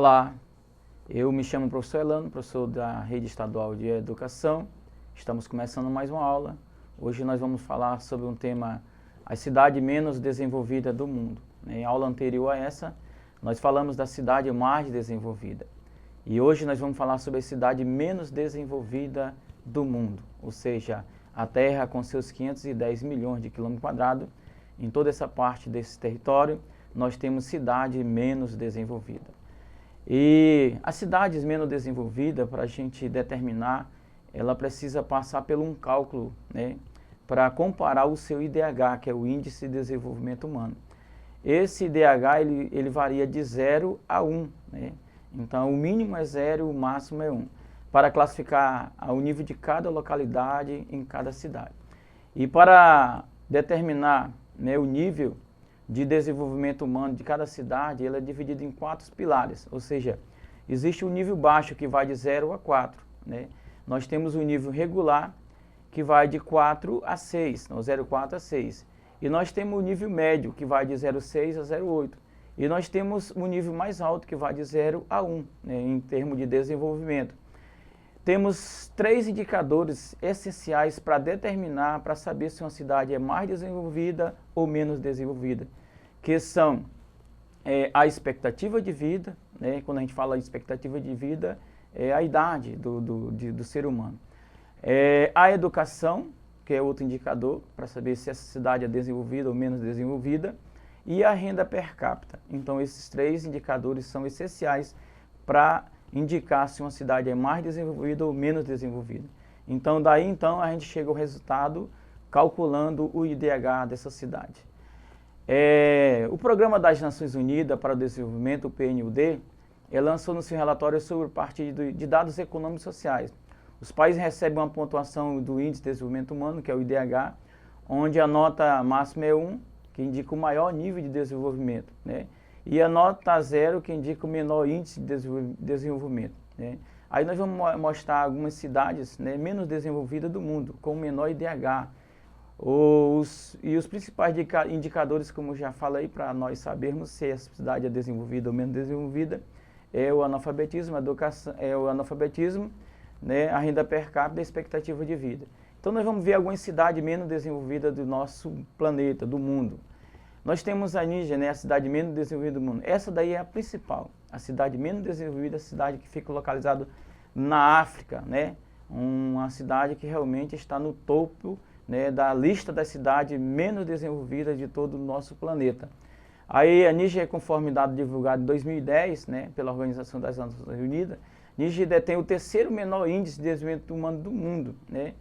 Olá, eu me chamo professor Elano, professor da Rede Estadual de Educação. Estamos começando mais uma aula. Hoje nós vamos falar sobre um tema, a cidade menos desenvolvida do mundo. Em aula anterior a essa, nós falamos da cidade mais desenvolvida. E hoje nós vamos falar sobre a cidade menos desenvolvida do mundo, ou seja, a Terra com seus 510 milhões de quilômetros quadrados. Em toda essa parte desse território, nós temos cidade menos desenvolvida. E as cidades menos desenvolvidas, para a gente determinar, ela precisa passar por um cálculo, né, para comparar o seu IDH, que é o Índice de Desenvolvimento Humano. Esse IDH ele varia de 0 a 1, né? Então o mínimo é 0, o máximo é 1, para classificar o nível de cada localidade em cada cidade. E para determinar, né, o nível de desenvolvimento humano de cada cidade, ela é dividida em 4 pilares, ou seja, existe o nível baixo que vai de 0 a 4, né? Nós temos o nível regular que vai de 4 a 6, não, 0,4 a 6, e nós temos o nível médio que vai de 0,6 a 0,8, e nós temos o nível mais alto que vai de 0 a 1, né, em termos de desenvolvimento. Temos 3 indicadores essenciais para determinar, para saber se uma cidade é mais desenvolvida ou menos desenvolvida, que são a expectativa de vida, né? Quando a gente fala expectativa de vida, é a idade do ser humano. A educação, que é outro indicador, para saber se essa cidade é desenvolvida ou menos desenvolvida, e a renda per capita. Então esses 3 indicadores são essenciais para indicar se uma cidade é mais desenvolvida ou menos desenvolvida. Então daí então a gente chega ao resultado calculando o IDH dessa cidade. O Programa das Nações Unidas para o Desenvolvimento, o PNUD, lançou no seu relatório sobre parte de dados econômicos e sociais. Os países recebem uma pontuação do Índice de Desenvolvimento Humano, que é o IDH, onde a nota máxima é 1, que indica o maior nível de desenvolvimento, né? E a nota 0, que indica o menor índice de desenvolvimento, né? Aí nós vamos mostrar algumas cidades, né, menos desenvolvidas do mundo, com o menor IDH. E os principais indicadores, como eu já falei, para nós sabermos se a cidade é desenvolvida ou menos desenvolvida, é o analfabetismo, né, a renda per capita e a expectativa de vida. Então nós vamos ver algumas cidades menos desenvolvidas do nosso planeta, do mundo. Nós temos a Níger, né, a cidade menos desenvolvida do mundo. Essa daí é a principal. A cidade menos desenvolvida é a cidade que fica localizada na África, né? Uma cidade que realmente está no topo, né, da lista das cidades menos desenvolvidas de todo o nosso planeta. Aí a Níger, conforme dado divulgado em 2010, né, pela Organização das Nações Unidas, Níger detém o 3º menor índice de desenvolvimento humano do mundo, né?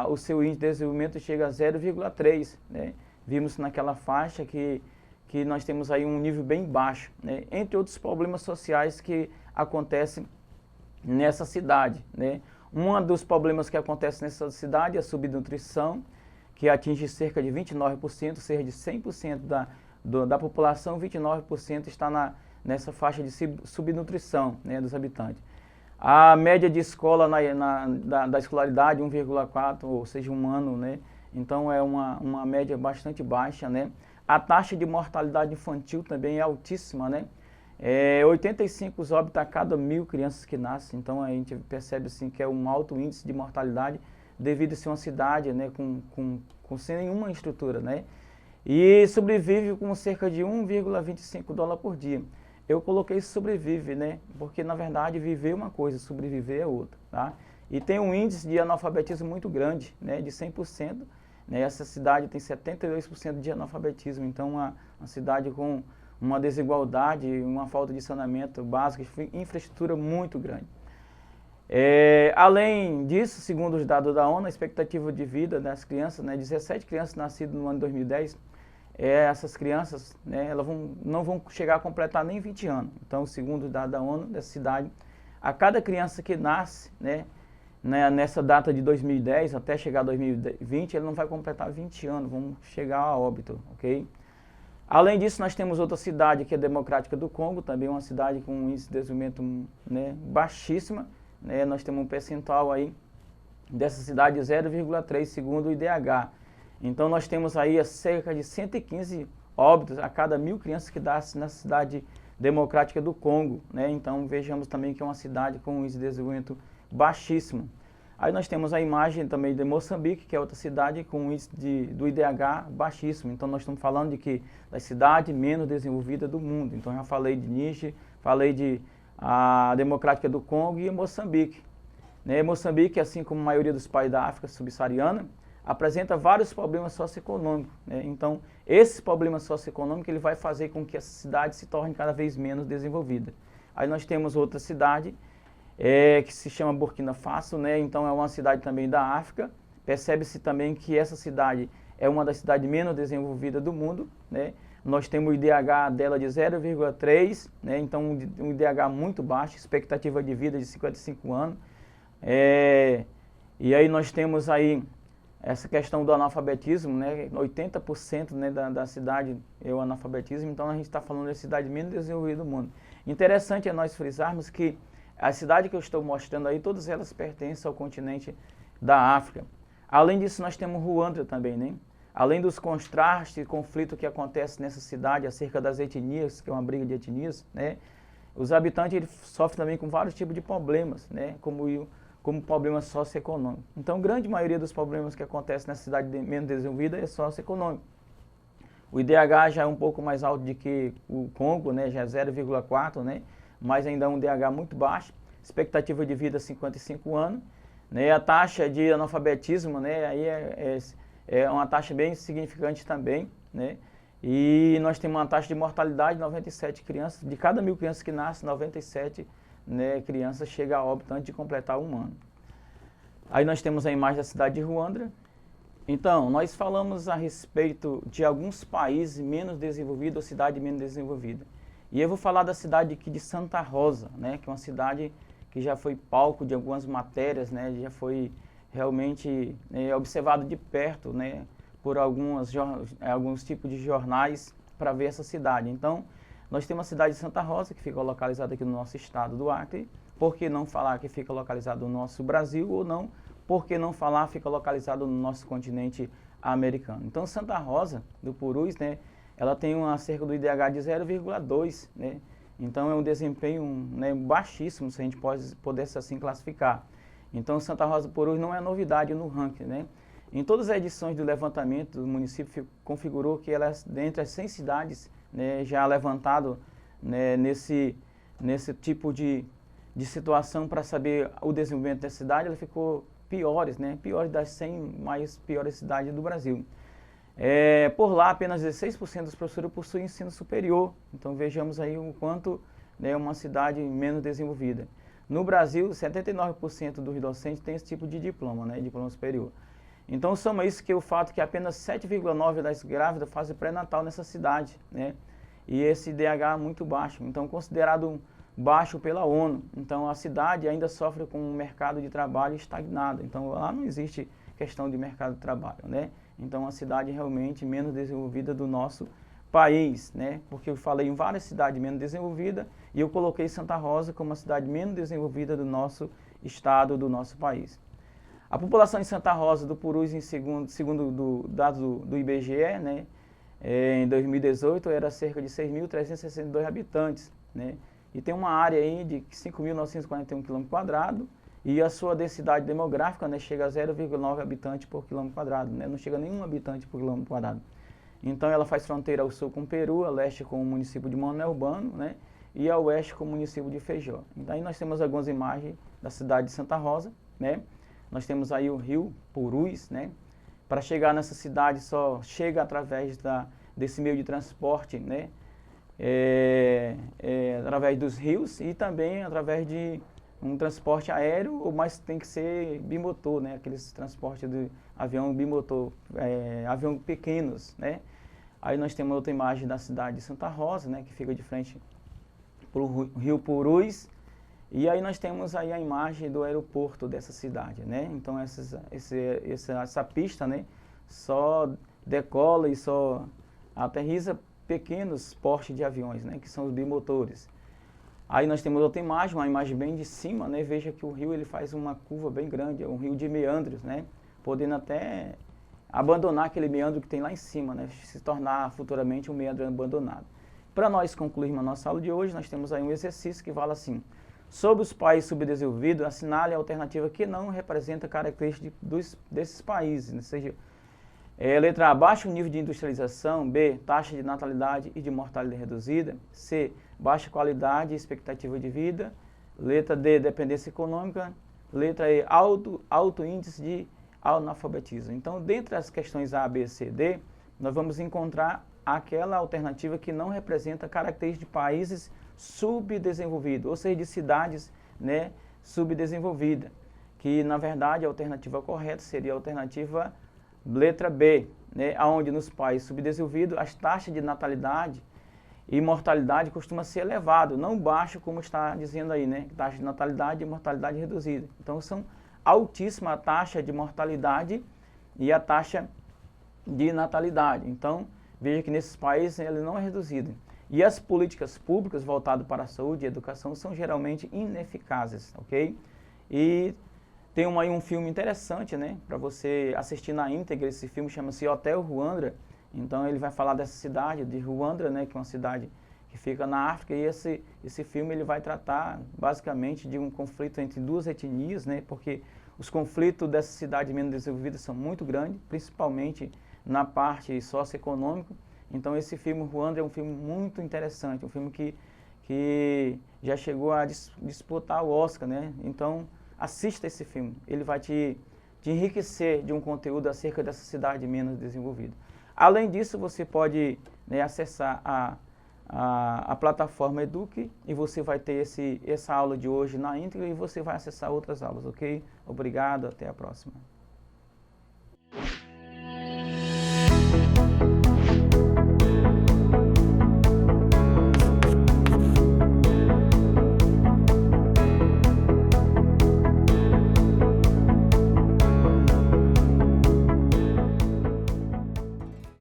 O seu índice de desenvolvimento chega a 0,3, né? Vimos naquela faixa que nós temos aí um nível bem baixo, né? Entre outros problemas sociais que acontecem nessa cidade, né? Um dos problemas que acontece nessa cidade é a subnutrição, que atinge cerca de 29%, cerca de 100% da população, 29% está nessa faixa de subnutrição, né, dos habitantes. A média de escola da escolaridade, 1,4, ou seja, um ano, né? Então é uma média bastante baixa, né? A taxa de mortalidade infantil também é altíssima, né? 85 óbitos a cada 1.000 crianças que nascem. Então a gente percebe assim que é um alto índice de mortalidade devido a ser uma cidade, né, sem nenhuma estrutura, né? E sobrevive com cerca de 1,25 dólares por dia. Eu coloquei sobrevive, né? Porque na verdade viver é uma coisa, sobreviver é outra, tá? E tem um índice de analfabetismo muito grande, né, de 100%. Né? Essa cidade tem 72% de analfabetismo, então uma cidade com uma desigualdade, uma falta de saneamento básico, infraestrutura muito grande. Além disso, segundo os dados da ONU, a expectativa de vida das crianças, né, 17 crianças nascidas no ano de 2010, essas crianças, né, elas não vão chegar a completar nem 20 anos. Então, segundo os dados da ONU, dessa cidade, a cada criança que nasce, né, nessa data de 2010 até chegar a 2020, ele não vai completar 20 anos, vão chegar a óbito, ok? Além disso, nós temos outra cidade que é Democrática do Congo, também uma cidade com um índice de desenvolvimento, né, baixíssima, né? Nós temos um percentual aí dessa cidade de 0,3 segundo o IDH. Então nós temos aí cerca de 115 óbitos a cada 1.000 crianças que nascem na cidade Democrática do Congo, né? Então vejamos também que é uma cidade com um índice de desenvolvimento baixíssimo. Aí nós temos a imagem também de Moçambique, que é outra cidade com um índice do IDH baixíssimo. Então nós estamos falando de que da cidade menos desenvolvida do mundo. Então já falei de Níger, falei de a Democrática do Congo e Moçambique. Né? Moçambique, assim como a maioria dos países da África subsaariana, apresenta vários problemas socioeconômicos, né? Então, esse problema socioeconômico ele vai fazer com que essa cidade se torne cada vez menos desenvolvida. Aí nós temos outra cidade que se chama Burkina Faso, né? Então é uma cidade também da África. Percebe-se também que essa cidade é uma das cidades menos desenvolvidas do mundo, né? Nós temos o IDH dela de 0,3, né? Então um IDH muito baixo, expectativa de vida de 55 anos. E aí nós temos aí essa questão do analfabetismo, né? 80%, né, da cidade é o analfabetismo, então a gente está falando da cidade menos desenvolvida do mundo. Interessante é nós frisarmos que a cidade que eu estou mostrando aí, todas elas pertencem ao continente da África. Além disso, nós temos Ruanda também, né? Além dos contrastes e conflitos que acontecem nessa cidade acerca das etnias, que é uma briga de etnias, né? Os habitantes eles sofrem também com vários tipos de problemas, né? Como problema socioeconômico. Então, a grande maioria dos problemas que acontecem nessa cidade menos desenvolvida é socioeconômico. O IDH já é um pouco mais alto do que o Congo, né? Já é 0,4, né? Mas ainda é um IDH muito baixo. Expectativa de vida 55 anos. Né? A taxa de analfabetismo, né? Aí é uma taxa bem significante também, né? E nós temos uma taxa de mortalidade de 97 crianças. De cada 1000 crianças que nascem, 97 né, crianças chegam a óbito antes de completar 1 ano. Aí nós temos a imagem da cidade de Ruanda. Então, nós falamos a respeito de alguns países menos desenvolvidos ou cidade menos desenvolvida. E eu vou falar da cidade aqui de Santa Rosa, né, que é uma cidade que já foi palco de algumas matérias, né, já foi realmente observado de perto, né, por alguns tipos de jornais para ver essa cidade. Então, nós temos a cidade de Santa Rosa, que fica localizada aqui no nosso estado do Acre. Por que não falar que fica localizado no nosso Brasil ou não? Por que não falar fica localizado no nosso continente americano? Então, Santa Rosa do Purus, né, ela tem cerca do IDH de 0,2, né? Então, é um desempenho né, baixíssimo, se a gente pudesse assim classificar. Então, Santa Rosa do Purus não é novidade no ranking, né? Em todas as edições do levantamento, o município configurou que ela é dentre as 100 cidades né, já levantado né, nesse tipo de situação para saber o desenvolvimento da cidade, ela ficou piores das 100 mais piores cidades do Brasil. Por lá, apenas 16% dos professores possuem ensino superior, então vejamos aí o quanto é uma cidade menos desenvolvida. No Brasil, 79% dos docentes têm esse tipo de diploma, né, diploma superior. Então, soma isso que o fato que apenas 7,9% das grávidas fazem pré-natal nessa cidade, né? E esse DH é muito baixo, então considerado baixo pela ONU. Então, a cidade ainda sofre com um mercado de trabalho estagnado. Então, lá não existe questão de mercado de trabalho, né? Então, a cidade realmente menos desenvolvida do nosso país, né? Porque eu falei em várias cidades menos desenvolvidas e eu coloquei Santa Rosa como a cidade menos desenvolvida do nosso estado, do nosso país. A população em Santa Rosa do Purus, segundo dados do IBGE, né, em 2018, era cerca de 6.362 habitantes. Né, e tem uma área aí de 5.941 km² e a sua densidade demográfica né, chega a 0,9 habitantes por km². Né, não chega a nenhum habitante por km². Então ela faz fronteira ao sul com o Peru, a leste com o município de Manoel Urbano, né, e ao oeste com o município de Feijó. Então aí nós temos algumas imagens da cidade de Santa Rosa, né. Nós temos aí o rio Purus, né? Para chegar nessa cidade só chega através desse meio de transporte, né? Através dos rios e também através de um transporte aéreo, mas tem que ser bimotor, né? Aqueles transportes de avião bimotor, avião pequenos, né? Aí nós temos outra imagem da cidade de Santa Rosa, né? Que fica de frente para o rio Purus. E aí nós temos aí a imagem do aeroporto dessa cidade, né? Então essa pista, né, só decola e só aterriza pequenos portes de aviões, né, que são os bimotores. Aí nós temos outra imagem, uma imagem bem de cima, né? Veja que o rio ele faz uma curva bem grande, é um rio de meandros, né? Podendo até abandonar aquele meandro que tem lá em cima, né? Se tornar futuramente um meandro abandonado. Para nós concluirmos a nossa aula de hoje, nós temos aí um exercício que fala assim: sobre os países subdesenvolvidos, assinale a alternativa que não representa características desses países, ou seja, letra A, baixo nível de industrialização. B, taxa de natalidade e de mortalidade reduzida. C, baixa qualidade e expectativa de vida. Letra D, dependência econômica. Letra E, alto índice de analfabetismo. Então, dentre as questões A, B, C, D, nós vamos encontrar aquela alternativa que não representa características de países subdesenvolvidos, ou seja, de cidades, né, subdesenvolvidas, que na verdade a alternativa correta seria a alternativa letra B, né, onde nos países subdesenvolvidos as taxas de natalidade e mortalidade costumam ser elevadas, não baixo como está dizendo aí, né, taxa de natalidade e mortalidade reduzida. Então são altíssima a taxa de mortalidade e a taxa de natalidade. Então veja que nesses países ele não é reduzido. E as políticas públicas voltadas para a saúde e educação são geralmente ineficazes, ok? E tem aí um filme interessante, né, para você assistir na íntegra. Esse filme chama-se Hotel Ruanda. Então ele vai falar dessa cidade de Ruanda, né, que é uma cidade que fica na África, e esse filme ele vai tratar basicamente de um conflito entre duas etnias, né, porque os conflitos dessa cidade menos desenvolvida são muito grandes, principalmente na parte socioeconômica. Então esse filme Ruanda é um filme muito interessante, um filme que já chegou a disputar o Oscar, né? Então assista esse filme, ele vai te enriquecer de um conteúdo acerca dessa cidade menos desenvolvida. Além disso, você pode, né, acessar a plataforma Eduque, e você vai ter essa aula de hoje na íntegra, e você vai acessar outras aulas, ok? Obrigado, até a próxima.